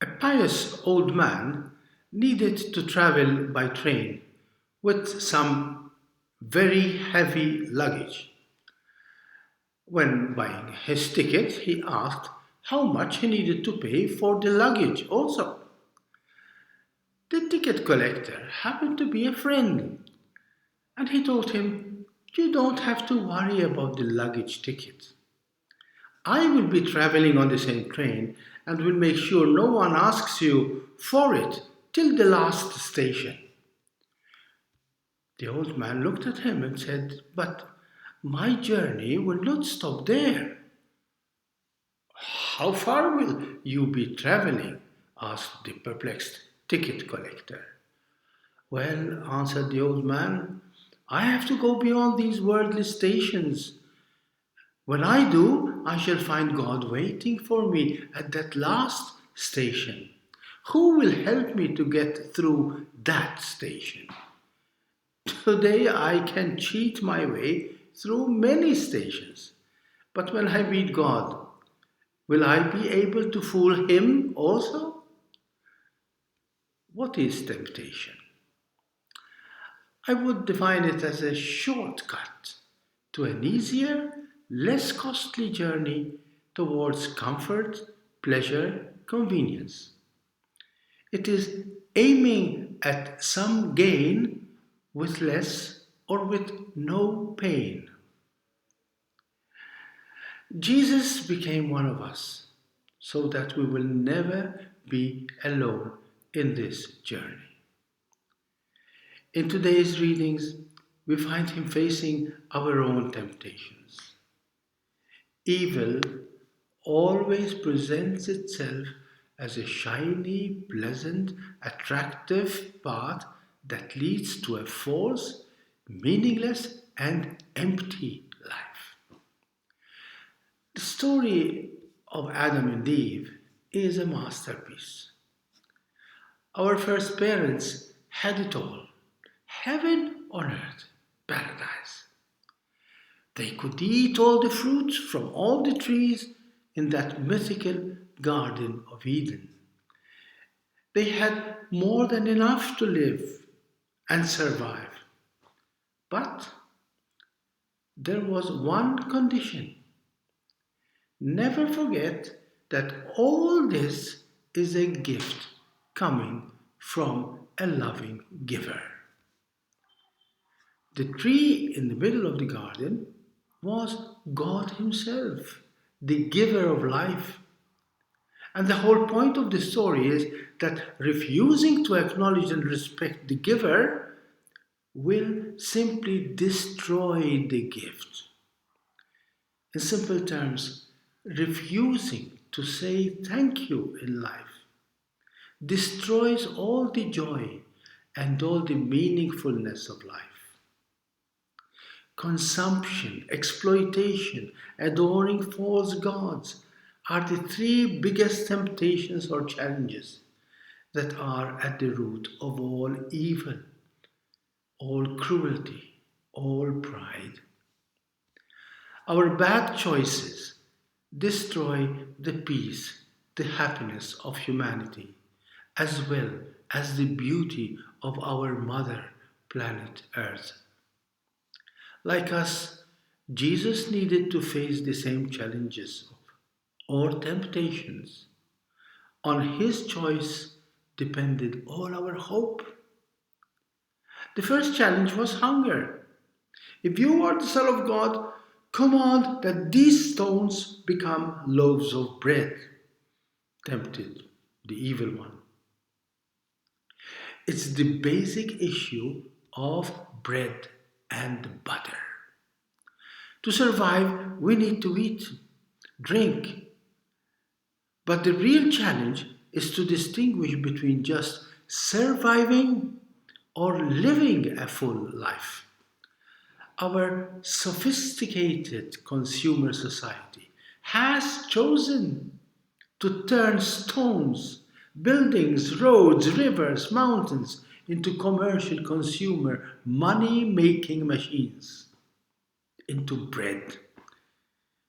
A pious old man needed to travel by train with some very heavy luggage. When buying his ticket, he asked how much he needed to pay for the luggage also. The ticket collector happened to be a friend, and he told him, "You don't have to worry about the luggage ticket. I will be traveling on the same train and will make sure no one asks you for it till the last station." The old man looked at him and said, "But my journey will not stop there." "How far will you be traveling?" asked the perplexed ticket collector. "Well," answered the old man, "I have to go beyond these worldly stations. When I do, I shall find God waiting for me at that last station. Who will help me to get through that station? Today I can cheat my way through many stations, but when I meet God, will I be able to fool Him also?" What is temptation? I would define it as a shortcut to an easier, less costly journey towards comfort, pleasure, convenience. It is aiming at some gain with less or with no pain. Jesus became one of us so that we will never be alone in this journey. In today's readings, we find him facing our own temptations. Evil always presents itself as a shiny, pleasant, attractive path that leads to a false, meaningless, and empty life. The story of Adam and Eve is a masterpiece. Our first parents had it all: heaven on earth, paradise. They could eat all the fruits from all the trees in that mythical Garden of Eden. They had more than enough to live and survive. But there was one condition: never forget that all this is a gift coming from a loving giver. The tree in the middle of the garden was God Himself, the giver of life. And the whole point of the story is that refusing to acknowledge and respect the giver will simply destroy the gift. In simple terms, refusing to say thank you in life destroys all the joy and all the meaningfulness of life. Consumption, exploitation, adoring false gods are the three biggest temptations or challenges that are at the root of all evil, all cruelty, all pride. Our bad choices destroy the peace, the happiness of humanity, as well as the beauty of our mother planet Earth. Like us, Jesus needed to face the same challenges or temptations. On his choice depended all our hope. The first challenge was hunger. "If you are the Son of God, command that these stones become loaves of bread," tempted the evil one. It's the basic issue of bread and butter. To survive, we need to eat, drink. But the real challenge is to distinguish between just surviving or living a full life. Our sophisticated consumer society has chosen to turn stones, buildings, roads, rivers, mountains into commercial consumer money making machines, into bread.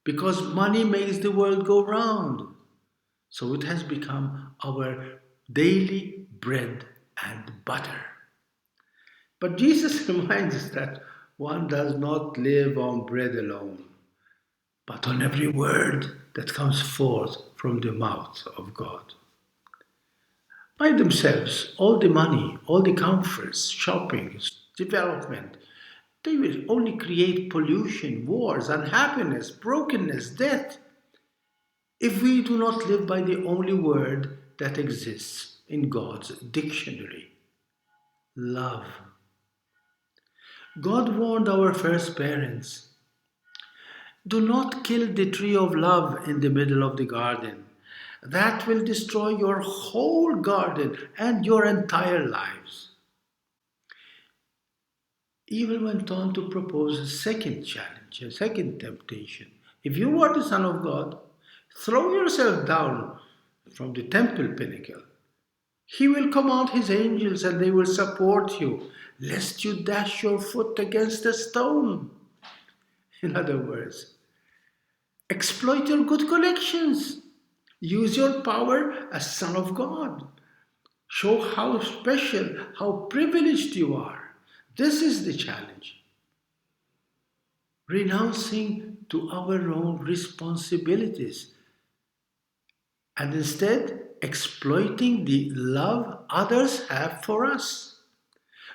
Because money makes the world go round. So it has become our daily bread and butter. But Jesus reminds us that one does not live on bread alone, but on every word that comes forth from the mouth of God. By themselves, all the money, all the comforts, shopping, development, they will only create pollution, wars, unhappiness, brokenness, death, if we do not live by the only word that exists in God's dictionary: love. God warned our first parents, do not kill the tree of love in the middle of the garden. That will destroy your whole garden and your entire lives. Evil went on to propose a second challenge, a second temptation. If you are the Son of God, throw yourself down from the temple pinnacle. He will command his angels and they will support you, lest you dash your foot against a stone. In other words, exploit your good connections. Use your power as Son of God. Show how special, how privileged you are. This is the challenge. Renouncing to our own responsibilities and instead exploiting the love others have for us.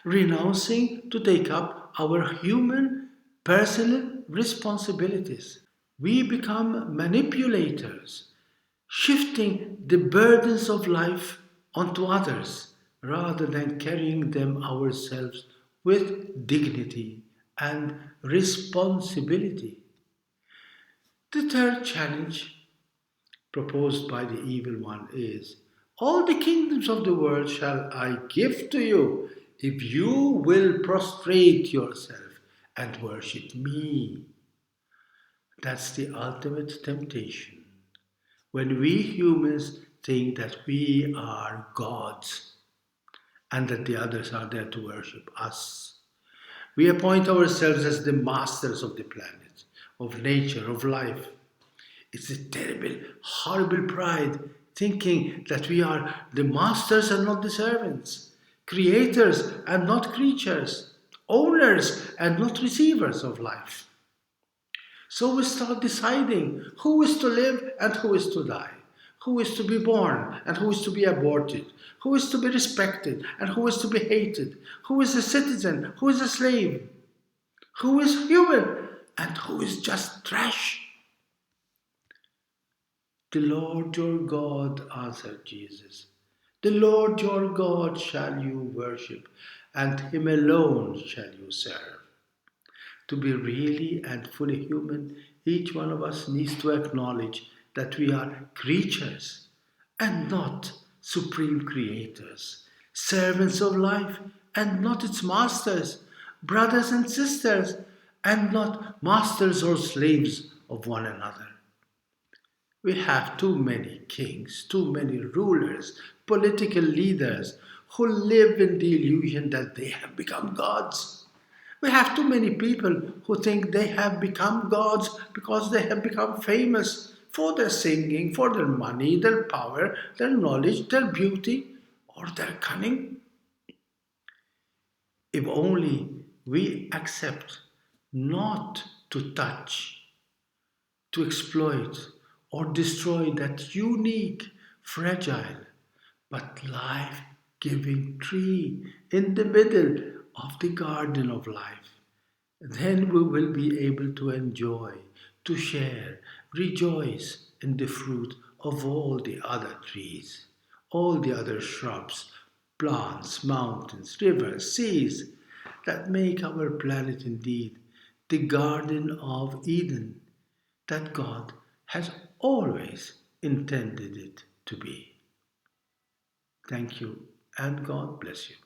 Renouncing to take up our human personal responsibilities. We become manipulators, shifting the burdens of life onto others rather than carrying them ourselves with dignity and responsibility. The third challenge proposed by the evil one is, all the kingdoms of the world shall I give to you if you will prostrate yourself and worship me. That's the ultimate temptation. When we humans think that we are gods and that the others are there to worship us, we appoint ourselves as the masters of the planet, of nature, of life. It's a terrible, horrible pride, thinking that we are the masters and not the servants, creators and not creatures, owners and not receivers of life. So we start deciding who is to live and who is to die, who is to be born and who is to be aborted, who is to be respected and who is to be hated, who is a citizen, who is a slave, who is human and who is just trash. The Lord your God, answered Jesus, the Lord your God shall you worship, and him alone shall you serve. To be really and fully human, each one of us needs to acknowledge that we are creatures and not supreme creators, servants of life and not its masters, brothers and sisters and not masters or slaves of one another. We have too many kings, too many rulers, political leaders who live in the illusion that they have become gods. We have too many people who think they have become gods because they have become famous for their singing, for their money, their power, their knowledge, their beauty, or their cunning. If only we accept not to touch, to exploit, or destroy that unique, fragile, but life giving tree in the middle of the garden of life, then we will be able to enjoy, to share, rejoice in the fruit of all the other trees, all the other shrubs, plants, mountains, rivers, seas that make our planet indeed the Garden of Eden that God has always intended it to be. Thank you, and God bless you.